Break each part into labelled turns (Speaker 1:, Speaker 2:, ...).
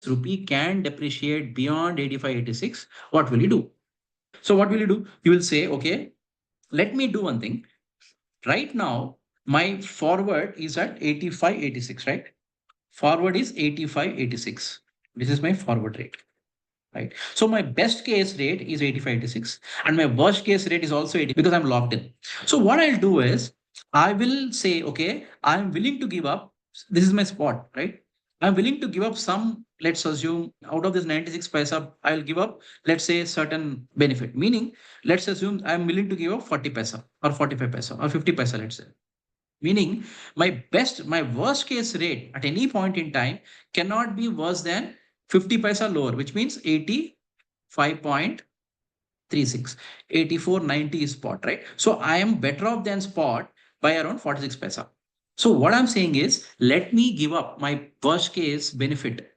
Speaker 1: rupee can depreciate beyond 85, 86, what will you do? So what will you do? You will say, okay, let me do one thing. Right now, my forward is at 85, 86, right? Forward is 85, 86. This is my forward rate, right? So my best case rate is 85, 86, and my worst case rate is also 80 because I'm locked in. So what I'll do is I will say, okay, I'm willing to give up. This is my spot, right? I'm willing to give up some, let's assume out of this 96 paisa, I'll give up, let's say, certain benefit. Meaning, let's assume I'm willing to give up 40 paisa or 45 paisa or 50 paisa, let's say. Meaning, my worst case rate at any point in time cannot be worse than 50 paisa lower, which means 85.36, 84.90 is spot, right? So I am better off than spot by around 46 paisa. So what I'm saying is, let me give up my worst case benefit.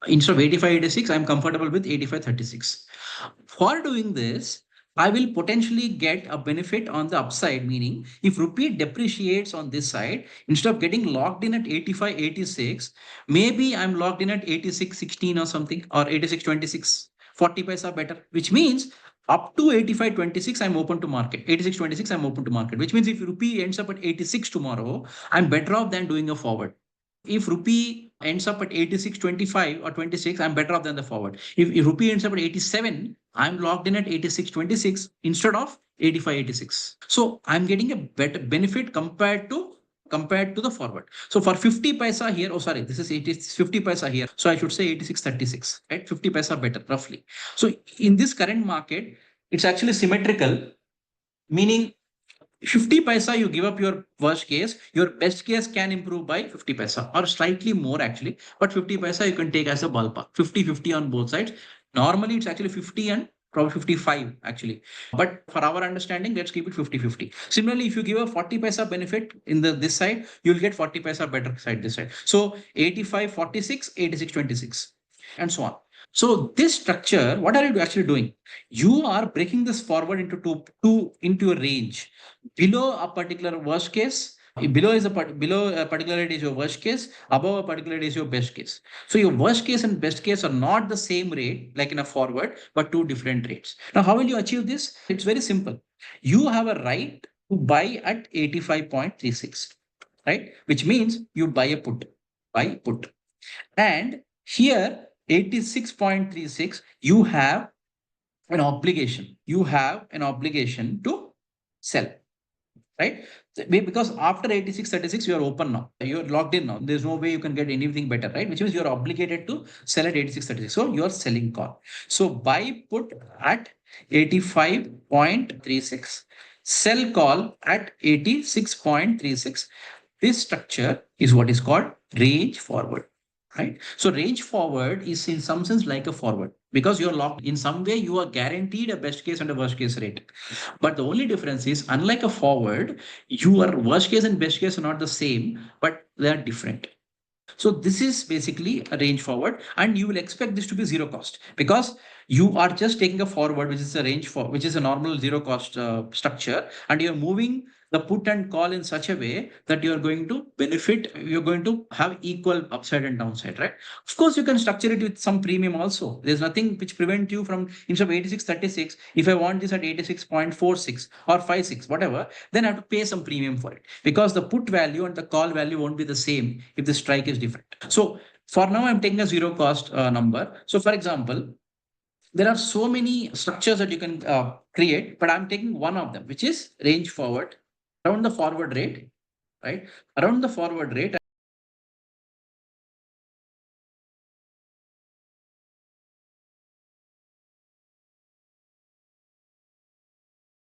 Speaker 1: Instead of 85, 86, I'm comfortable with 85, 36. For doing this, I will potentially get a benefit on the upside, meaning if rupee depreciates on this side, instead of getting locked in at 85, 86, maybe I'm locked in at 86, 16 or something, or 86, 26, 40 paisa better, which means up to 85, 26, I'm open to market. 86, 26, I'm open to market, which means if rupee ends up at 86 tomorrow, I'm better off than doing a forward. If rupee ends up at 86.25 or 26, I'm better off than the forward. If rupee ends up at 87, I'm locked in at 86.26 instead of 85, 86. So I'm getting a better benefit compared to the forward. So for 50 paisa here, oh sorry, this is 50 paisa here. So I should say 86.36, right? 50 paisa better, roughly. So in this current market, it's actually symmetrical, meaning 50 paisa you give up your worst case, your best case can improve by 50 paisa or slightly more actually, but 50 paisa you can take as a ballpark, 50-50 on both sides. Normally it's actually 50 and probably 55 actually, but for our understanding, let's keep it 50-50. Similarly, if you give a 40 paisa benefit in this side, you'll get 40 paisa better side this side. So 85, 46, 86, 26, and so on. So this structure, what are you actually doing? You are breaking this forward into two into a range. Below a particular worst case, below a particular rate is your worst case, above a particular rate is your best case. So your worst case and best case are not the same rate like in a forward, but two different rates. Now, how will you achieve this? It's very simple. You have a right to buy at 85.36, right? Which means you buy put. And here 86.36, you have an obligation. You have an obligation to sell, right? Because after 86.36, you are open now. You're locked in now. There's no way you can get anything better, right? Which means you're obligated to sell at 86.36. So you're selling call. So buy put at 85.36, sell call at 86.36. This structure is what is called range forward, right? So range forward is in some sense like a forward because you're locked in some way, you are guaranteed a best case and a worst case rate. But the only difference is, unlike a forward, your worst case and best case are not the same, but they are different. So this is basically a range forward, and you will expect this to be zero cost because you are just taking a forward, which is a range for, which is a normal zero cost structure, and you're moving the put and call in such a way that you're going to benefit, you're going to have equal upside and downside, right? Of course, you can structure it with some premium also. There's nothing which prevent you from, instead of 86.36, if I want this at 86.46 or 56, whatever, then I have to pay some premium for it because the put value and the call value won't be the same if the strike is different. So for now, I'm taking a zero cost number. So for example, there are so many structures that you can create, but I'm taking one of them, which is range forward around the forward rate, right? Around the forward rate,